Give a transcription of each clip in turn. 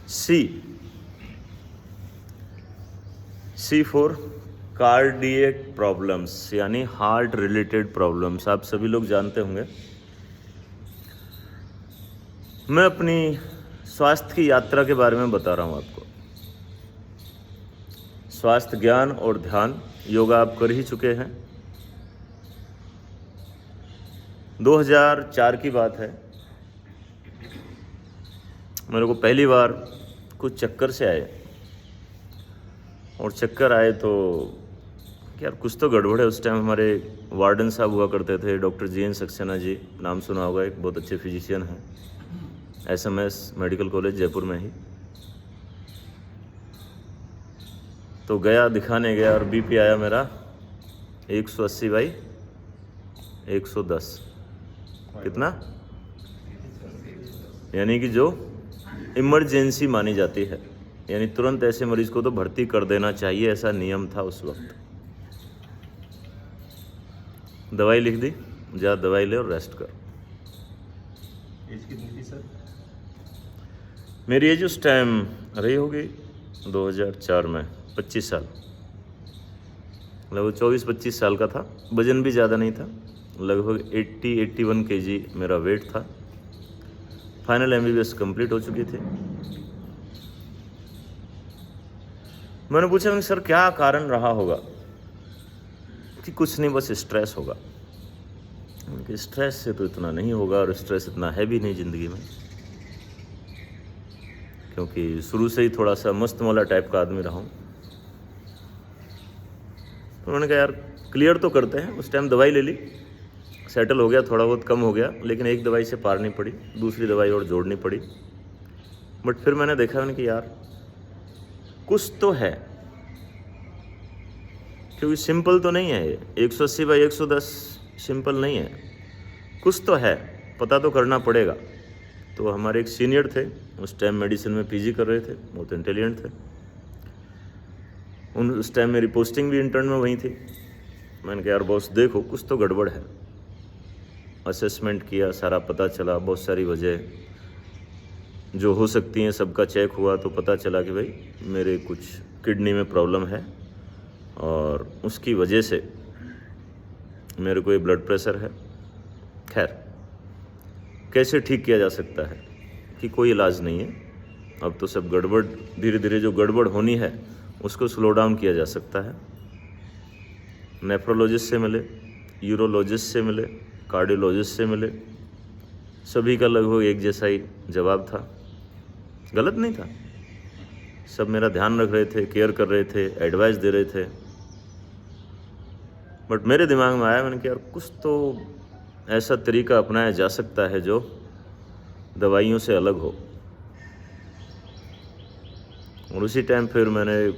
C for cardiac problems, यानी heart related problems. आप सभी लोग जानते होंगे मैं अपनी स्वास्थ्य की यात्रा के बारे में बता रहा हूँ आपको। स्वास्थ्य ज्ञान और ध्यान योगा आप कर ही चुके हैं। 2004 की बात है, मेरे को पहली बार कुछ चक्कर से आए, और चक्कर आए तो यार कुछ तो गड़बड़ है। उस टाइम हमारे वार्डन साहब हुआ करते थे, doctor G N Saxena ji, नाम सुना होगा, एक बहुत अच्छे फिजिशियन हैं, SMS मेडिकल कॉलेज जयपुर में ही। तो गया, दिखाने गया, और BP आया मेरा 180/110। कितना? यानी कि जो इमरजेंसी मानी जाती है, यानी तुरंत ऐसे मरीज को तो भर्ती कर देना चाहिए, ऐसा नियम था उस वक्त। दवाई लिख दी, जा दवाई ले और रेस्ट कर। एज कितनी थी सर? मेरी एज उस टाइम रही होगी 2004 में 25 साल, लगभग 24-25 साल का था। वजन भी ज़्यादा नहीं था, लगभग 80-81 kg मेरा वेट था। फाइनल MBBS कंप्लीट हो चुकी थी। मैंने पूछा सर क्या कारण रहा होगा, कि कुछ नहीं, बस स्ट्रेस होगा। उनके स्ट्रेस से तो इतना नहीं होगा, और स्ट्रेस इतना है भी नहीं ज़िंदगी में, क्योंकि शुरू से ही थोड़ा सा मस्त मौला टाइप का आदमी रहा हूँ। तो उन्होंने कहा यार क्लियर तो करते हैं। उस टाइम दवाई ले ली, सेटल हो गया, थोड़ा बहुत कम हो गया, लेकिन एक दवाई से पार नहीं पड़ी, दूसरी दवाई और जोड़नी पड़ी। बट फिर मैंने देखा कि यार कुछ तो है, क्योंकि सिंपल तो नहीं है ये 180/110, सिंपल नहीं है, कुछ तो है, पता तो करना पड़ेगा। तो हमारे एक सीनियर थे, उस टाइम मेडिसिन में PG कर रहे थे, बहुत इंटेलिजेंट थे। उस टाइम मेरी पोस्टिंग भी इंटर्न में वहीं थी। मैंने कहा यार बॉस देखो कुछ तो गड़बड़ है। असेसमेंट किया, सारा पता चला, बहुत सारी वजह जो हो सकती हैं सबका चेक हुआ, तो पता चला कि भाई मेरे कुछ किडनी में प्रॉब्लम है, और उसकी वजह से मेरे को ये ब्लड प्रेशर है। खैर कैसे ठीक किया जा सकता है कि कोई इलाज नहीं है, अब तो सब गड़बड़, धीरे धीरे जो गड़बड़ होनी है उसको स्लो डाउन किया जा सकता है। नेफ्रोलॉजिस्ट से मिले, यूरोलॉजिस्ट से मिले, कार्डियोलॉजिस्ट से मिले, सभी का लगभग एक जैसा ही जवाब था। गलत नहीं था, सब मेरा ध्यान रख रहे थे, केयर कर रहे थे, एडवाइस दे रहे थे। बट मेरे दिमाग में आया, मैंने कहा यार कुछ तो ऐसा तरीका अपनाया जा सकता है जो दवाइयों से अलग हो। और उसी टाइम फिर मैंने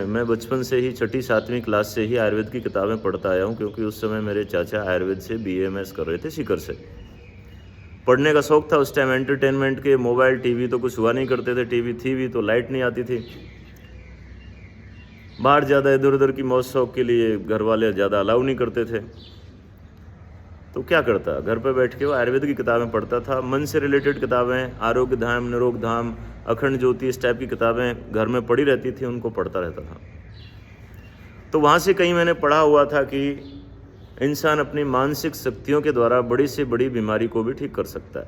मैं बचपन से ही 6ठी-7वीं क्लास से ही आयुर्वेद की किताबें पढ़ता आया हूँ, क्योंकि उस समय मेरे चाचा आयुर्वेद से BAMS कर रहे थे सीकर से। पढ़ने का शौक था उस टाइम। एंटरटेनमेंट के मोबाइल TV तो कुछ हुआ नहीं करते थे, TV थी भी तो लाइट नहीं आती थी। बाहर ज़्यादा इधर उधर की मौज शौक के लिए घर वाले ज़्यादा अलाउ नहीं करते थे। तो क्या करता, घर पे बैठ के वो आयुर्वेद की किताबें पढ़ता था। मन से रिलेटेड किताबें, आरोग्य धाम, निरोग धाम, अखंड ज्योति, इस टाइप की किताबें घर में पढ़ी रहती थी, उनको पढ़ता रहता था। तो वहाँ से कहीं मैंने पढ़ा हुआ था कि इंसान अपनी मानसिक शक्तियों के द्वारा बड़ी से बड़ी बीमारी को भी ठीक कर सकता है।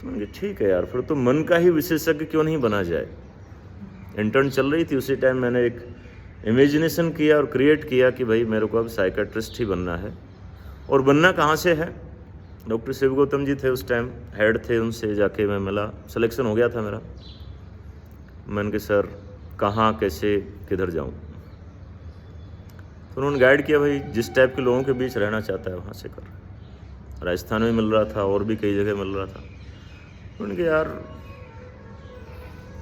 तो मैंने कहा ठीक है यार, फिर तो मन का ही विशेषज्ञ क्यों नहीं बना जाए। इंटर्न चल रही थी उसी टाइम, मैंने एक इमेजिनेशन किया और क्रिएट किया कि भाई मेरे को अब साइकेट्रिस्ट ही बनना है। और बनना कहाँ से है, डॉक्टर शिव गौतम जी थे उस टाइम, हेड थे, उनसे जाके मैं मिला, सिलेक्शन हो गया था मेरा। मैंने कहा सर कहाँ, कैसे, किधर जाऊँ। तो उन्होंने गाइड किया, भाई जिस टाइप के लोगों के बीच रहना चाहता है वहाँ से कर। राजस्थान में मिल रहा था, और भी कई जगह मिल रहा था। उन्होंने कहा यार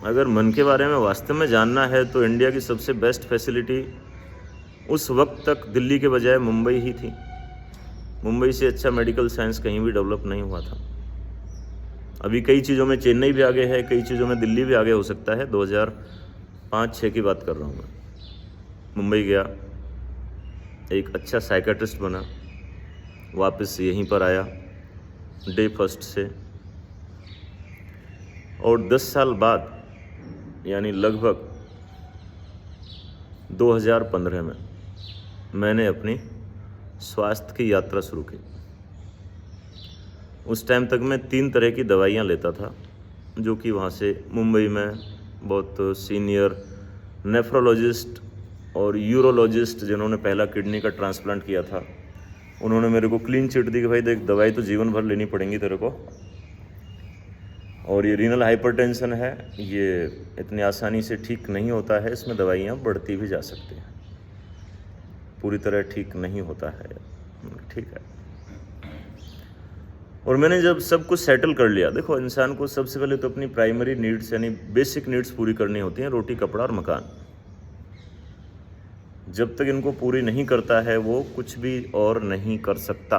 अगर मन के बारे में वास्तव में जानना है तो इंडिया की सबसे बेस्ट फैसिलिटी उस वक्त तक दिल्ली के बजाय मुंबई ही थी। मुंबई से अच्छा मेडिकल साइंस कहीं भी डेवलप नहीं हुआ था। अभी कई चीज़ों में चेन्नई भी आगे है, कई चीज़ों में दिल्ली भी आगे हो सकता है। 2005-06 की बात कर रहा हूँ मैं। मुंबई गया, एक अच्छा साइकेट्रिस्ट बना, वापस यहीं पर आया डे फर्स्ट से। और 10 साल बाद यानी लगभग 2015 में मैंने अपनी स्वास्थ्य की यात्रा शुरू की। उस टाइम तक मैं 3 तरह की दवाइयाँ लेता था, जो कि वहाँ से मुंबई में बहुत सीनियर नेफ्रोलॉजिस्ट और यूरोलॉजिस्ट जिन्होंने पहला किडनी का ट्रांसप्लांट किया था, उन्होंने मेरे को क्लीन चिट दी कि भाई देख, दवाई तो जीवन भर लेनी पड़ेंगी तेरे को, और ये रीनल हाइपरटेंशन है, ये इतनी आसानी से ठीक नहीं होता है, इसमें दवाइयाँ बढ़ती भी जा सकती हैं, पूरी तरह ठीक नहीं होता है। ठीक है। और मैंने जब सब कुछ सेटल कर लिया, देखो इंसान को सबसे पहले तो अपनी प्राइमरी नीड्स यानी बेसिक नीड्स पूरी करनी होती हैं, रोटी कपड़ा और मकान। जब तक इनको पूरी नहीं करता है वो कुछ भी और नहीं कर सकता,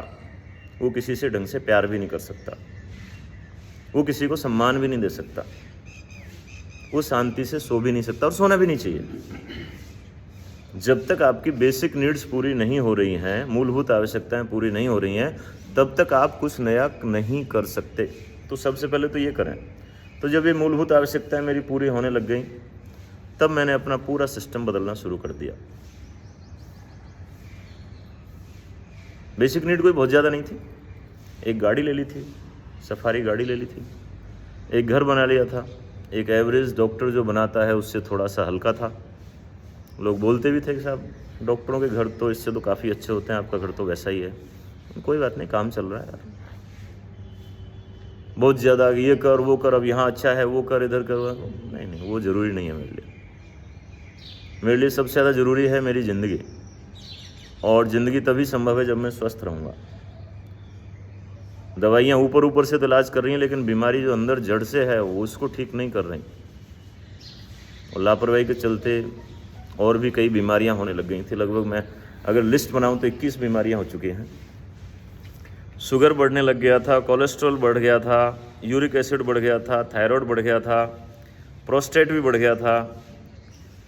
वो किसी से ढंग से प्यार भी नहीं कर सकता, वो किसी को सम्मान भी नहीं दे सकता, वो शांति से सो भी नहीं सकता, और सोना भी नहीं चाहिए। जब तक आपकी बेसिक नीड्स पूरी नहीं हो रही हैं, मूलभूत आवश्यकताएं पूरी नहीं हो रही हैं, तब तक आप कुछ नया नहीं कर सकते। तो सबसे पहले तो ये करें। तो जब ये मूलभूत आवश्यकताएं मेरी पूरी होने लग गई, तब मैंने अपना पूरा सिस्टम बदलना शुरू कर दिया। बेसिक नीड कोई बहुत ज़्यादा नहीं थी, एक गाड़ी ले ली थी, सफारी गाड़ी ले ली थी, एक घर बना लिया था, एक एवरेज डॉक्टर जो बनाता है उससे थोड़ा सा हल्का था। लोग बोलते भी थे कि साहब डॉक्टरों के घर तो इससे तो काफ़ी अच्छे होते हैं, आपका घर तो वैसा ही है। कोई बात नहीं, काम चल रहा है यार। बहुत ज़्यादा ये कर वो कर, अब यहाँ अच्छा है वो कर इधर कर, नहीं वो ज़रूरी नहीं है मेरे लिए। मेरे लिए सबसे ज़्यादा ज़रूरी है मेरी ज़िंदगी, और ज़िंदगी तभी संभव है जब मैं स्वस्थ रहूँगा। दवाइयाँ ऊपर से तो इलाज कर रही हैं, लेकिन बीमारी जो अंदर जड़ से है वो उसको ठीक नहीं कर रही, और लापरवाही के चलते और भी कई बीमारियां होने लग गई थी। लगभग मैं अगर लिस्ट बनाऊं तो 21 बीमारियां हो चुकी हैं। शुगर बढ़ने लग गया था, कोलेस्ट्रॉल बढ़ गया था, यूरिक एसिड बढ़ गया था, थायराइड बढ़ गया था, प्रोस्टेट भी बढ़ गया था,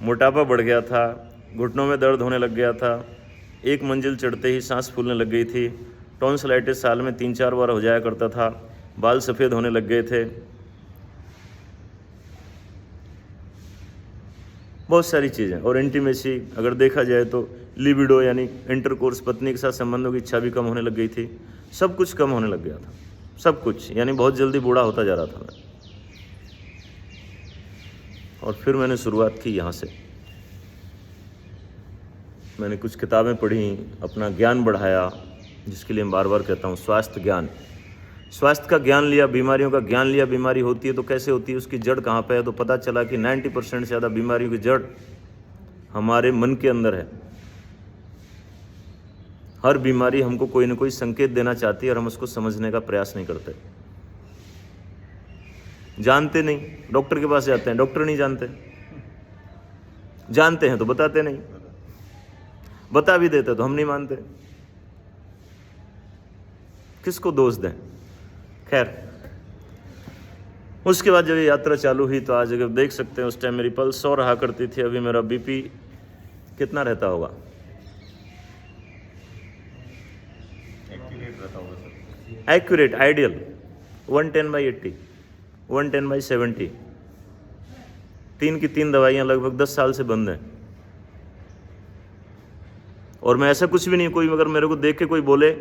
मोटापा बढ़ गया था, घुटनों में दर्द होने लग गया था, एक मंजिल चढ़ते ही सांस फूलने लग गई थी, टॉन्सिलाइटिस साल में 3-4 बार हो जाया करता था, बाल सफ़ेद होने लग गए थे, बहुत सारी चीज़ें। और इंटीमेसी अगर देखा जाए तो लिबिडो यानी इंटरकोर्स, पत्नी के साथ संबंधों की इच्छा भी कम होने लग गई थी। सब कुछ कम होने लग गया था, सब कुछ, यानी बहुत जल्दी बूढ़ा होता जा रहा था मैं। और फिर मैंने शुरुआत की यहाँ से। मैंने कुछ किताबें पढ़ी, अपना ज्ञान बढ़ाया, जिसके लिए मैं बार बार कहता हूँ स्वास्थ्य ज्ञान। स्वास्थ्य का ज्ञान लिया, बीमारियों का ज्ञान लिया। बीमारी होती है तो कैसे होती है, उसकी जड़ कहाँ पे है, तो पता चला कि 90% से ज़्यादा बीमारियों की जड़ हमारे मन के अंदर है। हर बीमारी हमको कोई ना कोई संकेत देना चाहती है और हम उसको समझने का प्रयास नहीं करते, जानते नहीं। डॉक्टर के पास जाते हैं, डॉक्टर नहीं जानते, जानते हैं तो बताते नहीं, बता भी देते तो हम नहीं मानते। किसको दोष दें। खैर, उसके बाद जब ये यात्रा चालू हुई तो आज अगर देख सकते हैं, उस टाइम मेरी पल्स 100 रहा करती थी, अभी मेरा बीपी कितना रहता होगा? एक्यूरेट रहता होगा सर। Accurate, ideal 110/80, 110/70। 3 की 3 दवाइयाँ लगभग 10 साल से बंद हैं। और मैं ऐसा कुछ भी नहीं, कोई अगर मेरे को देख के कोई बोले,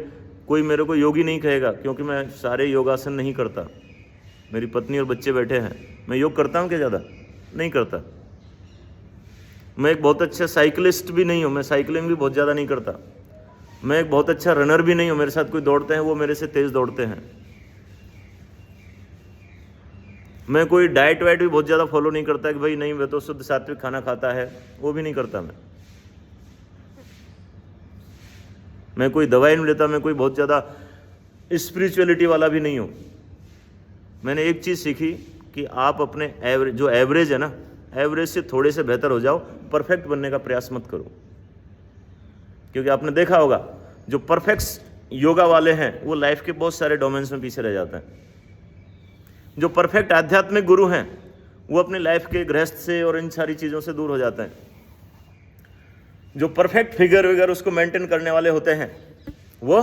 कोई मेरे को योगी नहीं कहेगा, क्योंकि मैं सारे योगासन नहीं करता। मेरी पत्नी और बच्चे बैठे हैं। मैं योग करता हूँ क्या ज़्यादा? नहीं करता। मैं एक बहुत अच्छा साइकिलिस्ट भी नहीं हूँ, मैं साइकिलिंग भी बहुत ज़्यादा नहीं करता। मैं एक बहुत अच्छा रनर भी नहीं हूँ, मेरे साथ कोई दौड़ते हैं वो मेरे से तेज़ दौड़ते हैं। मैं कोई डाइट वाइट भी बहुत ज़्यादा फॉलो नहीं करता कि भाई नहीं मैं तो शुद्ध सात्विक खाना खाता है, वो भी नहीं करता मैं कोई दवाई नहीं लेता, मैं कोई बहुत ज़्यादा स्पिरिचुअलिटी वाला भी नहीं हूँ। मैंने एक चीज़ सीखी कि आप अपने एवरेज है ना, एवरेज से थोड़े से बेहतर हो जाओ, परफेक्ट बनने का प्रयास मत करो। क्योंकि आपने देखा होगा जो परफेक्ट योगा वाले हैं वो लाइफ के बहुत सारे डोमेन्स में पीछे रह जाते हैं। जो परफेक्ट आध्यात्मिक गुरु हैं वो अपनी लाइफ के गृहस्थ से और इन सारी चीज़ों से दूर हो जाते हैं। जो परफेक्ट फिगर वगैरह उसको मेंटेन करने वाले होते हैं वो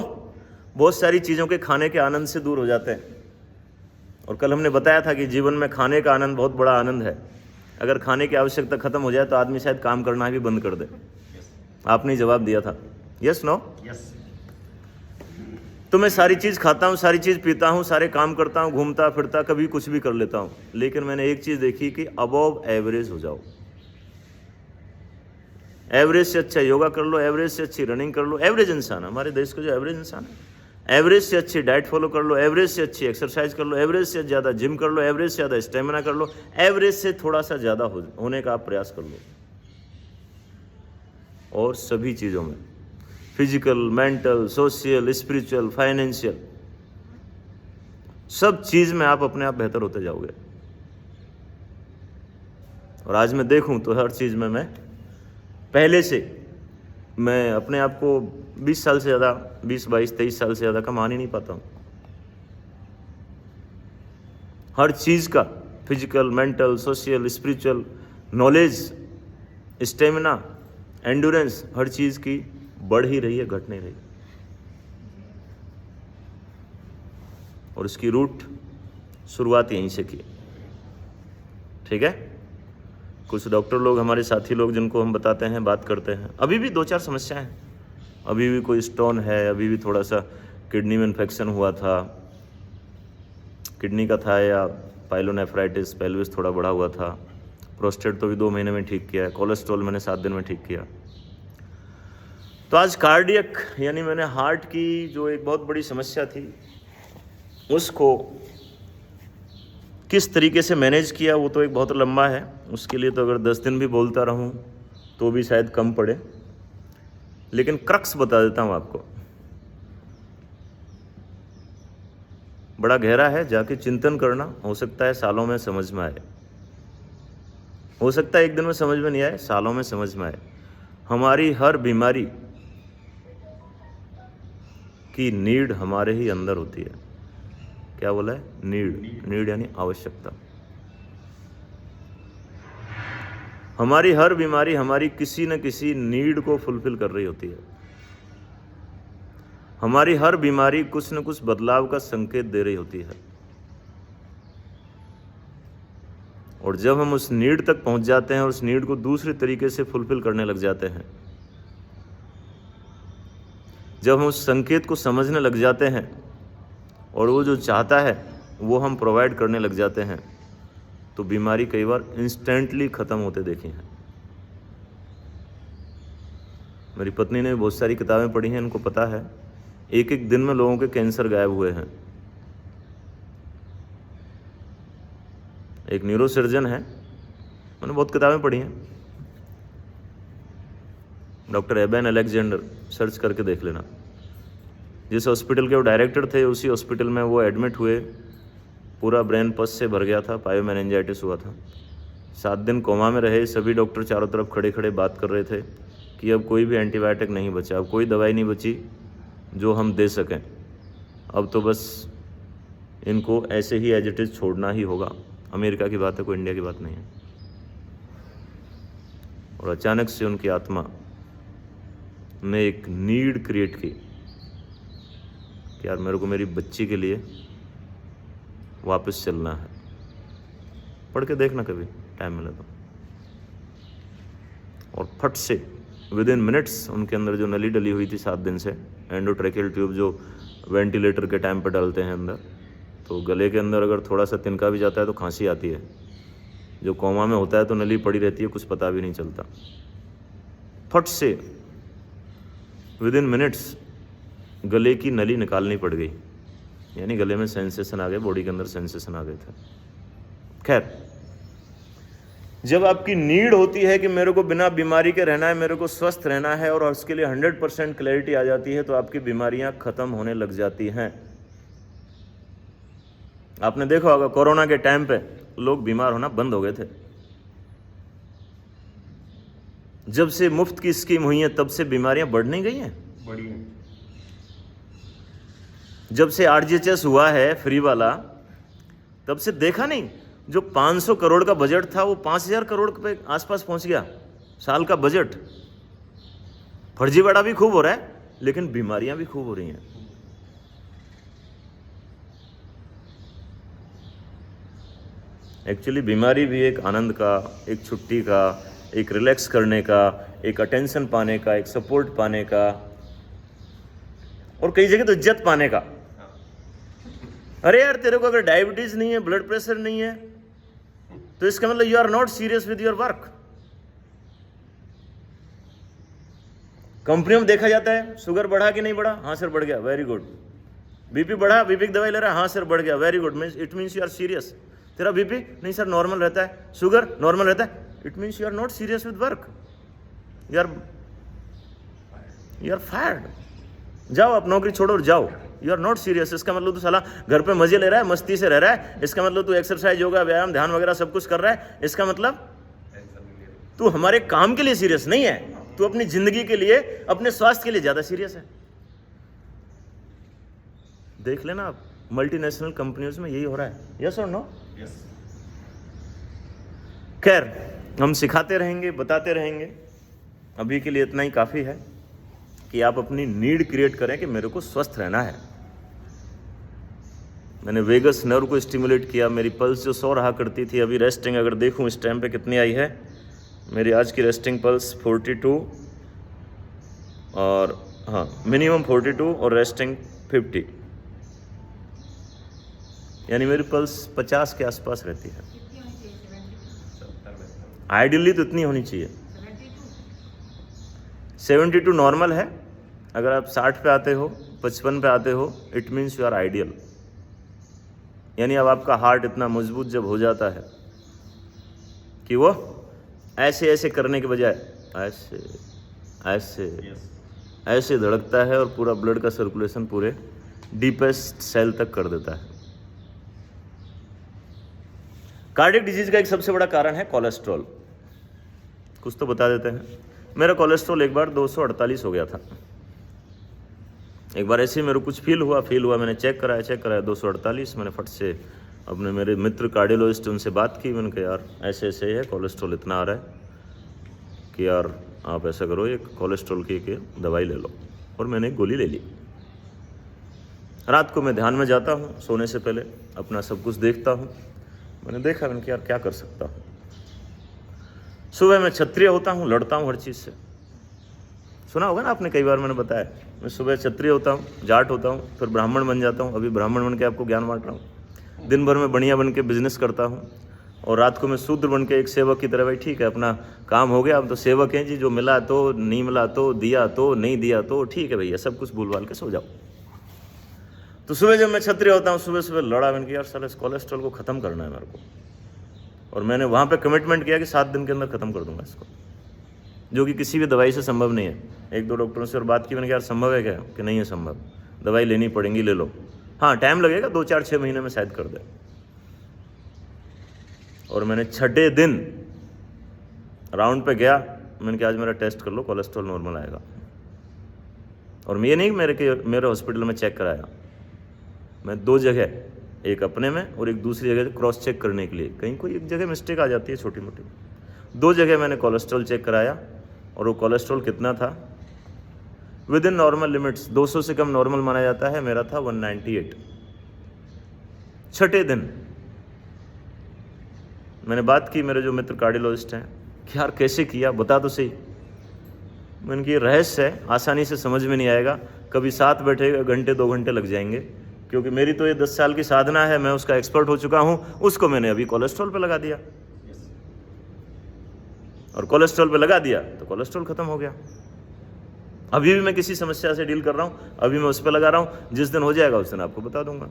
बहुत सारी चीज़ों के खाने के आनंद से दूर हो जाते हैं। और कल हमने बताया था कि जीवन में खाने का आनंद बहुत बड़ा आनंद है। अगर खाने की आवश्यकता खत्म हो जाए तो आदमी शायद काम करना भी बंद कर दे। आपने जवाब दिया था, यस नो? यस। तो मैं सारी चीज़ खाता हूँ, सारी चीज़ पीता हूँ, सारे काम करता हूँ, घूमता फिरता, कभी कुछ भी कर लेता हूँ, लेकिन मैंने एक चीज़ देखी कि अबव एवरेज हो जाओ। एवरेज से अच्छा योगा कर लो, एवरेज से अच्छी रनिंग कर लो। एवरेज इंसान, हमारे देश का जो एवरेज इंसान है, एवरेज से अच्छी डाइट फॉलो कर लो, एवरेज से अच्छी एक्सरसाइज कर लो, एवरेज से ज़्यादा जिम कर लो, एवरेज से ज़्यादा स्टेमिना कर लो, एवरेज से थोड़ा सा ज़्यादा होने का आप प्रयास कर लो। और सभी चीज़ों में, physical, mental, social, spiritual, financial, सब चीज़ में आप अपने आप बेहतर होते जाओगे। और आज मैं देखूं तो हर चीज़ में मैं पहले से, मैं अपने आप को 20 साल से ज़्यादा, 20, 22, 23 साल से ज़्यादा का मान ही नहीं पाता हूँ। हर चीज़ का, physical, mental, social, spiritual, knowledge, stamina, endurance, हर चीज़ की बढ़ ही रही है, घट नहीं रही। और इसकी रूट शुरुआत यहीं से की, ठीक है? कुछ डॉक्टर लोग, हमारे साथी लोग, जिनको हम बताते हैं, बात करते हैं, अभी भी 2-4 समस्याएं हैं, अभी भी कोई स्टोन है, अभी भी थोड़ा सा किडनी में इन्फेक्शन हुआ था, किडनी का था, या पाइलोनेफ्राइटिस, पेल्विस थोड़ा बड़ा हुआ था, प्रोस्टेट तो भी 2 महीने में ठीक किया है, कोलेस्ट्रॉल मैंने 7 दिन में ठीक किया। तो आज कार्डियक, यानी मैंने हार्ट की जो एक बहुत बड़ी समस्या थी, उसको किस तरीके से मैनेज किया, वो तो एक बहुत लंबा है। उसके लिए तो अगर 10 दिन भी बोलता रहूं तो भी शायद कम पड़े, लेकिन क्रक्स बता देता हूं आपको। बड़ा गहरा है, जाके चिंतन करना, हो सकता है सालों में समझ में आए, हो सकता है एक दिन में समझ में नहीं आए, सालों में समझ में आए। हमारी हर बीमारी की नीड हमारे ही अंदर होती है। क्या बोला है? नीड यानी आवश्यकता। हमारी हर बीमारी हमारी किसी न किसी नीड को फुलफिल कर रही होती है। हमारी हर बीमारी कुछ न कुछ बदलाव का संकेत दे रही होती है। और जब हम उस नीड तक पहुंच जाते हैं और उस नीड को दूसरे तरीके से फुलफिल करने लग जाते हैं, जब हम उस संकेत को समझने लग जाते हैं और वो जो चाहता है वो हम प्रोवाइड करने लग जाते हैं, तो बीमारी कई बार इंस्टेंटली ख़त्म होते देखी हैं। मेरी पत्नी ने बहुत सारी किताबें पढ़ी हैं, इनको पता है, एक एक दिन में लोगों के कैंसर गायब हुए हैं। एक न्यूरोसर्जन है, मैंने बहुत किताबें पढ़ी हैं, डॉक्टर एबेन अलेक्जेंडर, सर्च करके देख लेना। जिस हॉस्पिटल के वो डायरेक्टर थे, उसी हॉस्पिटल में वो एडमिट हुए, पूरा ब्रेन पस से भर गया था, पायोमेनिंजाइटिस हुआ था, 7 दिन कोमा में रहे। सभी डॉक्टर चारों तरफ खड़े खड़े बात कर रहे थे कि अब कोई भी एंटीबायोटिक नहीं बचा, अब कोई दवाई नहीं बची जो हम दे सकें, अब तो बस इनको ऐसे ही एज इट इज़ छोड़ना ही होगा। अमेरिका की बात है, कोई इंडिया की बात नहीं है। और अचानक से उनकी आत्मा ने एक नीड क्रिएट की कि यार मेरे को मेरी बच्ची के लिए वापस चलना है। पढ़ के देखना कभी टाइम मिले तो। और फट से विद इन मिनट्स उनके अंदर जो नली डली हुई थी 7 दिन से, एंडोट्रैकियल ट्यूब जो वेंटिलेटर के टाइम पर डालते हैं अंदर, तो गले के अंदर अगर थोड़ा सा तिनका भी जाता है तो खांसी आती है। जो कोमा में होता है तो नली पड़ी रहती है, कुछ पता भी नहीं चलता। फट से विद इन मिनट्स गले की नली निकालनी पड़ गई, यानी गले में सेंसेशन आ गए, बॉडी के अंदर सेंसेशन आ गए थे। खैर, जब आपकी नीड होती है कि मेरे को बिना बीमारी के रहना है, मेरे को स्वस्थ रहना है, और उसके लिए 100% क्लैरिटी आ जाती है, तो आपकी बीमारियां खत्म होने लग जाती हैं। आपने देखा होगा कोरोना के टाइम पे लोग बीमार होना बंद हो गए थे। जब से मुफ्त की स्कीम हुई है तब से बीमारियां बढ़ नहीं गई हैं, बढ़ी है। जब से RGHS हुआ है फ्री वाला, तब से देखा नहीं, जो 500 करोड़ का बजट था वो 5000 करोड़ के आसपास पहुंच गया साल का बजट। फर्जीवाड़ा भी खूब हो रहा है, लेकिन बीमारियां भी खूब हो रही हैं। एक्चुअली बीमारी भी एक आनंद का, एक छुट्टी का, एक रिलैक्स करने का, एक अटेंशन पाने का, एक सपोर्ट पाने का, और कई जगह तो इज्जत पाने का। अरे यार तेरे को अगर डायबिटीज नहीं है, ब्लड प्रेशर नहीं है, तो इसका मतलब you are not serious with your work. कंपनियों में देखा जाता है शुगर बढ़ा कि नहीं बढ़ा, हाँ सर बढ़ गया, वेरी गुड। बीपी बढ़ा, बीपी की दवाई ले रहा है, हाँ सर बढ़ गया, very good, it means you are serious. तेरा बीपी नहीं सर नॉर्मल रहता है, शुगर नॉर्मल रहता है, it means you are not serious with work, you are fired. जाओ आप नौकरी छोड़ो और जाओ, यू आर नॉट सीरियस। इसका मतलब तू साला घर पे मजे ले रहा है, मस्ती से रह रहा है, इसका मतलब तू एक्सरसाइज, योगा, व्यायाम, ध्यान वगैरह सब कुछ कर रहा है, इसका मतलब तू हमारे काम के लिए सीरियस नहीं है, तू अपनी जिंदगी के लिए, अपने स्वास्थ्य के लिए ज्यादा सीरियस है। देख लेना आप, मल्टीनेशनल कंपनियों में यही हो रहा है, यस और नो? खैर, हम सिखाते रहेंगे, बताते रहेंगे। अभी के लिए इतना ही काफी है कि आप अपनी नीड क्रिएट करें कि मेरे को स्वस्थ रहना है। मैंने वेगस नर्व को स्टिमुलेट किया, मेरी पल्स जो 100 रहा करती थी, अभी रेस्टिंग अगर देखूं इस टाइम पे कितनी आई है, मेरी आज की रेस्टिंग पल्स 42 और हाँ मिनिमम 42 और रेस्टिंग 50, यानी मेरी पल्स 50 के आसपास रहती है। आइडियली तो इतनी होनी चाहिए। 72 नॉर्मल है। अगर आप 60 पे आते हो, 55 पे आते हो, it means you are ideal. यानी अब आपका हार्ट इतना मजबूत जब हो जाता है कि वो ऐसे ऐसे करने के बजाय ऐसे ऐसे ऐसे धड़कता है और पूरा ब्लड का सर्कुलेशन पूरे डीपेस्ट सेल तक कर देता है। कार्डियक डिजीज का एक सबसे बड़ा कारण है कोलेस्ट्रॉल। कुछ तो बता देते हैं। मेरा कोलेस्ट्रॉल एक बार 248 हो गया था। एक बार ऐसे ही मेरे को कुछ फील हुआ, मैंने चेक कराया 248। मैंने फट से अपने मेरे मित्र कार्डियोलॉजिस्ट उनसे बात की, मैंने कहा यार ऐसे ऐसे है, कोलेस्ट्रॉल इतना आ रहा है कि यार आप ऐसा करो, एक कोलेस्ट्रॉल की दवाई ले लो। और मैंने एक गोली ले ली। रात को मैं ध्यान में जाता हूँ, सोने से पहले अपना सब कुछ देखता हूँ। मैंने देखा, मैंने कहा यार क्या कर सकता हूँ। सुबह मैं क्षत्रिय होता हूँ, लड़ता हूँ हर चीज़ से। सुना होगा ना आपने, कई बार मैंने बताया। मैं सुबह क्षत्रिय होता हूँ, जाट होता हूँ, फिर ब्राह्मण बन जाता हूँ। अभी ब्राह्मण बन के आपको ज्ञान बांट रहा हूँ। दिन भर में बढ़िया बन के बिजनेस करता हूँ, और रात को मैं शूद्र बन के एक सेवक की तरह, भाई ठीक है अपना काम हो गया, अब तो सेवक हैं जी, जो मिला तो, नहीं मिला तो, दिया तो, नहीं दिया तो, ठीक है भैया, सब कुछ भूल भाल के सो जाओ। तो सुबह जब मैं क्षत्रिय होता हूँ, सुबह सुबह लड़ा, मैंने कहा यार साला इस कोलेस्ट्रॉल को ख़त्म करना है मेरे को। और मैंने वहाँ पे कमिटमेंट किया कि 7 दिन के अंदर ख़त्म कर दूंगा इसको, जो कि किसी भी दवाई से संभव नहीं है। 1-2 डॉक्टरों से और बात की, मैंने कहा यार संभव है क्या, कि नहीं है संभव, दवाई लेनी पड़ेगी, ले लो। हाँ टाइम लगेगा, 2-4-6 महीने में शायद कर दे। और मैंने 6ठे दिन राउंड पे गया, मैंने कहा आज मेरा टेस्ट कर लो, कोलेस्ट्रॉल नॉर्मल आएगा। और ये नहीं मेरे हॉस्पिटल में चेक कराया, मैं 2 जगह, एक अपने में और एक दूसरी जगह क्रॉस चेक करने के लिए, कहीं कोई एक जगह मिस्टेक आ जाती है छोटी मोटी। 2 जगह मैंने कोलेस्ट्रॉल चेक कराया, और वो कोलेस्ट्रॉल कितना था, विद इन नॉर्मल लिमिट्स, 200 से कम नॉर्मल माना जाता है, मेरा था 198। 6ठे दिन मैंने बात की मेरे जो मित्र कार्डियोलॉजिस्ट हैं कि यार कैसे किया, बता तो सही। मैंने कहा रहस्य है, आसानी से समझ में नहीं आएगा, कभी साथ बैठे घंटे 2 घंटे लग जाएंगे, क्योंकि मेरी तो ये 10 साल की साधना है, मैं उसका एक्सपर्ट हो चुका हूँ। उसको मैंने अभी कोलेस्ट्रॉल पे लगा दिया, और कोलेस्ट्रॉल पे लगा दिया तो कोलेस्ट्रॉल खत्म हो गया। अभी भी मैं किसी समस्या से डील कर रहा हूँ, अभी मैं उस पर लगा रहा हूँ, जिस दिन हो जाएगा उस दिन आपको बता दूंगा।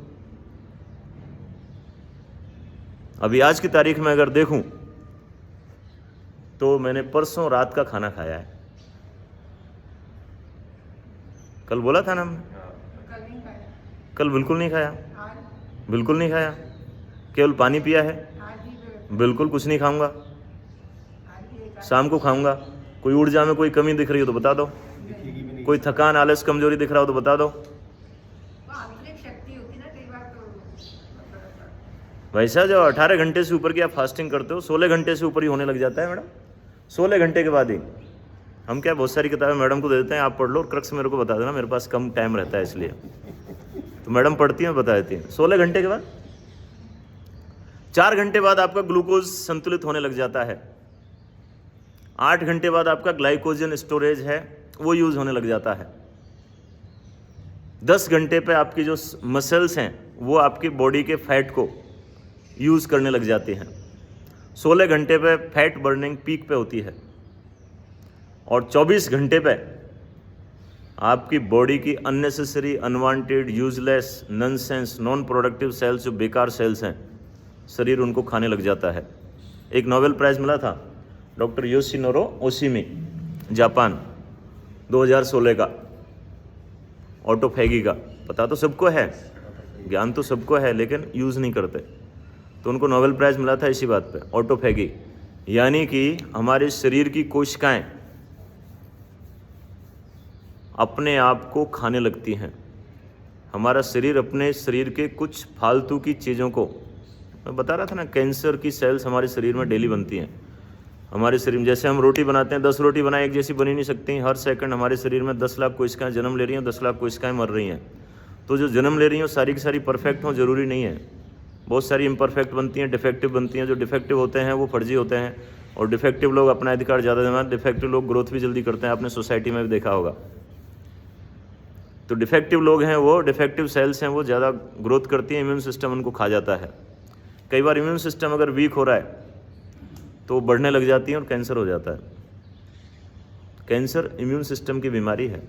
अभी आज की तारीख में अगर देखूं तो मैंने परसों रात का खाना खाया है। कल बोला था ना हमने, कल बिल्कुल नहीं खाया, बिल्कुल नहीं खाया, केवल पानी पिया है, बिल्कुल कुछ नहीं खाऊंगा, शाम को खाऊंगा। कोई ऊर्जा में कोई कमी दिख रही हो तो बता दो, कोई थकान, आलस, कमजोरी दिख रहा हो तो बता दो। वैसा जो 18 घंटे से ऊपर की आप फास्टिंग करते हो, 16 घंटे से ऊपर ही होने लग जाता है मैडम। 16 घंटे के बाद ही हम क्या बहुत सारी किताबें मैडम को दे देते हैं, आप पढ़ लो और क्रक्स मेरे को बता देना, मेरे पास कम टाइम रहता है इसलिए। तो मैडम पढ़ती हैं, बता देती हैं 16 घंटे के बाद। 4 घंटे बाद आपका ग्लूकोज संतुलित होने लग जाता है। 8 घंटे बाद आपका ग्लाइकोजन स्टोरेज है वो यूज होने लग जाता है। 10 घंटे पे आपकी जो मसल्स हैं वो आपकी बॉडी के फैट को यूज करने लग जाते हैं। 16 घंटे पे फैट बर्निंग पीक पे होती है और 24 घंटे पे आपकी बॉडी की unnecessary, unwanted, useless, nonsense, non productive cells, जो बेकार सेल्स हैं, शरीर उनको खाने लग जाता है। एक नोबेल प्राइज़ मिला था डॉक्टर योशिनोरो ओशिमी, जापान, 2016 का, ऑटोफैगी का। पता तो सबको है, ज्ञान तो सबको है, लेकिन यूज़ नहीं करते। तो उनको नोबेल प्राइज़ मिला था इसी बात पे, ऑटोफैगी, यानी कि हमारे शरीर की कोशिकाएं अपने आप को खाने लगती हैं। हमारा शरीर अपने शरीर के कुछ फालतू की चीज़ों को, मैं बता रहा था ना, कैंसर की सेल्स हमारे शरीर में डेली बनती हैं। हमारे शरीर में जैसे हम रोटी बनाते हैं, 10 रोटी बनाए एक जैसी बनी नहीं सकती। हर सेकंड हमारे शरीर में 10 लाख कोशिकाएं जन्म ले रही हैं, 10 लाख कोशिकाएं मर रही हैं। तो जो जन्म ले रही हैं सारी की सारी परफेक्ट हों जरूरी नहीं है। बहुत सारी इम्परफेक्ट बनती हैं, डिफेक्टिव बनती हैं। जो डिफेक्टिव होते हैं वो फर्जी होते हैं, और डिफेक्टिव लोग अपना अधिकार ज़्यादा जमाते, डिफेक्टिव लोग ग्रोथ भी जल्दी करते हैं। आपने सोसाइटी में भी देखा होगा। तो डिफेक्टिव लोग हैं, वो डिफेक्टिव सेल्स हैं, वो ज़्यादा ग्रोथ करती हैं, इम्यून सिस्टम उनको खा जाता है। कई बार इम्यून सिस्टम अगर वीक हो रहा है तो बढ़ने लग जाती है और कैंसर हो जाता है। कैंसर इम्यून सिस्टम की बीमारी है।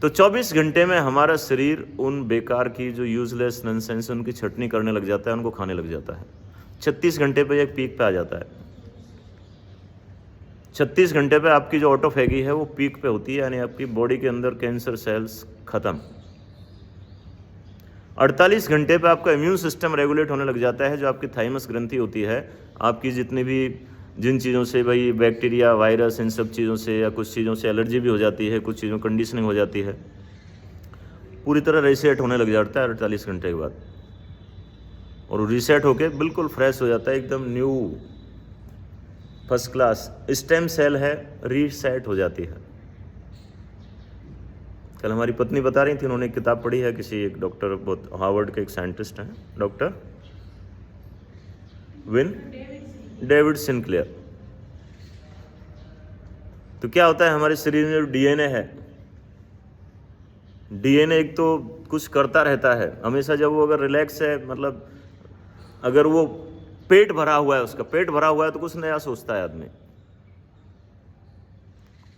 तो 24 घंटे में हमारा शरीर उन बेकार की, जो यूजलेस, नॉनसेंस, उनकी छटनी करने लग जाता है, उनको खाने लग जाता है। 36 घंटे पे एक पीक पे आ जाता है। 36 घंटे पे आपकी जो ऑटोफैगी है वो पीक पे होती है, यानी आपकी बॉडी के अंदर कैंसर सेल्स खत्म। 48 घंटे पे आपका इम्यून सिस्टम रेगुलेट होने लग जाता है। जो आपकी थाइमस ग्रंथि होती है, आपकी जितनी भी, जिन चीज़ों से भाई बैक्टीरिया, वायरस, इन सब चीज़ों से या कुछ चीज़ों से एलर्जी भी हो जाती है, कुछ चीज़ों कंडीशनिंग हो जाती है, पूरी तरह रीसेट होने लग जाता है 48 घंटे के बाद। और रीसेट होके बिल्कुल फ्रेश हो जाता है, एकदम new, first class stem cell है, रीसेट हो जाती है। कल हमारी पत्नी बता रही थी, उन्होंने एक किताब पढ़ी है, किसी एक डॉक्टर, बहुत हार्वर्ड के एक साइंटिस्ट हैं, डॉक्टर डेविड सिनक्लेयर। तो क्या होता है हमारे शरीर में जो डीएनए है, डीएनए एक तो कुछ करता रहता है हमेशा। जब वो अगर रिलैक्स है, मतलब अगर वो पेट भरा हुआ है, उसका पेट भरा हुआ है, तो कुछ नया सोचता है आदमी।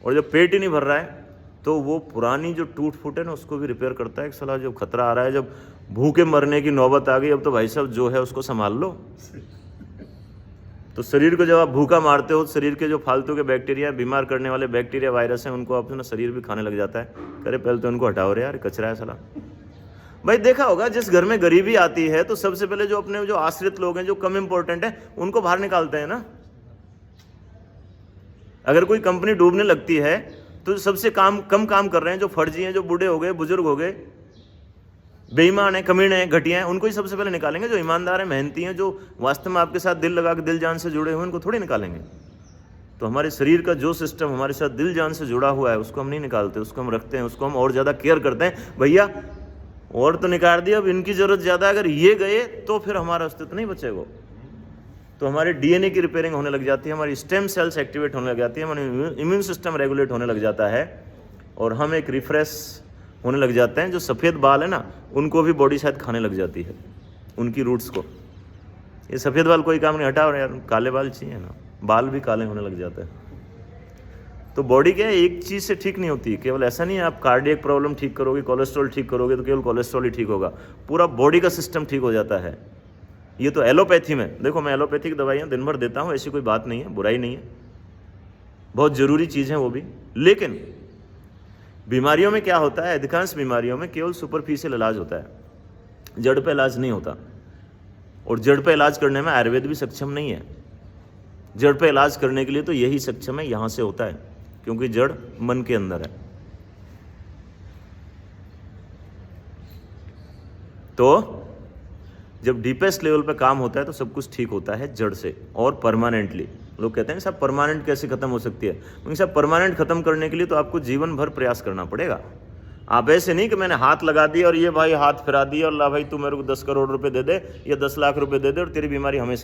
और जब पेट ही नहीं भर रहा है तो वो पुरानी जो टूट फूट है ना, उसको भी रिपेयर करता है। एक सलाह, जब खतरा आ रहा है, जब भूखे मरने की नौबत आ गई, अब तो भाई साहब जो है उसको संभाल लो। तो शरीर को जब आप भूखा मारते हो, शरीर के जो फालतू के बैक्टीरिया, बीमार करने वाले बैक्टीरिया, वायरस हैं, उनको अपना शरीर भी खाने लग जाता है। करे पहले तो उनको हटाओ रे यार, कचरा है साला। भाई देखा होगा, जिस घर में गरीबी आती है तो सबसे पहले जो अपने जो आश्रित लोग हैं, जो कम इंपॉर्टेंट है, उनको बाहर निकालते हैं ना। अगर कोई कंपनी डूबने लगती है तो सबसे कम काम कर रहे हैं, जो फर्जी हैं, जो बूढ़े हो गए, बुजुर्ग हो गए, बेईमान है, कमीने हैं, घटिया हैं, उनको ही सबसे पहले निकालेंगे। जो ईमानदार है, मेहनती हैं, जो वास्तव में आपके साथ दिल लगा के, दिल जान से जुड़े हुए हैं, उनको थोड़ी निकालेंगे। तो हमारे शरीर का जो सिस्टम हमारे साथ दिल जान से जुड़ा हुआ है, उसको हम नहीं निकालते, उसको हम रखते हैं, उसको हम और ज़्यादा केयर करते हैं। भैया और तो निकाल दिया, अब इनकी ज़रूरत ज़्यादा है, अगर ये गए तो फिर हमारा अस्तित्व नहीं बचेगा। तो हमारे डीएनए की रिपेयरिंग होने लग जाती है, हमारी स्टेम सेल्स एक्टिवेट होने लग जाती है, हमारा इम्यून सिस्टम रेगुलेट होने लग जाता है, और हम एक रिफ्रेश होने लग जाते हैं। जो सफ़ेद बाल है ना, उनको भी बॉडी शायद खाने लग जाती है, उनकी रूट्स को। ये सफ़ेद बाल कोई काम नहीं, हटाओ यार, काले बाल चाहिए ना, बाल भी काले होने लग जाते हैं। तो बॉडी क्या है, एक चीज़ से ठीक नहीं होती। केवल ऐसा नहीं है आप कार्डियक प्रॉब्लम ठीक करोगे, कोलेस्ट्रॉल ठीक करोगे तो केवल कोलेस्ट्रॉल ही ठीक होगा, पूरा बॉडी का सिस्टम ठीक हो जाता है। ये तो एलोपैथी में देखो, मैं एलोपैथिक दवाइयाँ दिन भर देता हूँ, ऐसी कोई बात नहीं है, बुराई नहीं है, बहुत ज़रूरी चीज़ है वो भी। लेकिन बीमारियों में क्या होता है, अधिकांश बीमारियों में केवल सुपरफिशियल इलाज होता है, जड़ पे इलाज नहीं होता। और जड़ पे इलाज करने में आयुर्वेद भी सक्षम नहीं है। जड़ पे इलाज करने के लिए तो यही सक्षम है, यहाँ से होता है, क्योंकि जड़ मन के अंदर है। तो जब डीपेस्ट लेवल पे काम होता है तो सब कुछ ठीक होता है जड़ से, और परमानेंटली। लोग कहते हैं साहब परमानेंट कैसे खत्म हो सकती है? क्योंकि साहब परमानेंट खत्म करने के लिए तो आपको जीवन भर प्रयास करना पड़ेगा। आप ऐसे नहीं कि मैंने हाथ लगा दिया और ये भाई हाथ फिरा दिया और ला भाई तू मेरे को 10 करोड़ रुपए दे दे या 10 लाख रुपए दे दे और तेरी बीमारी हमेशा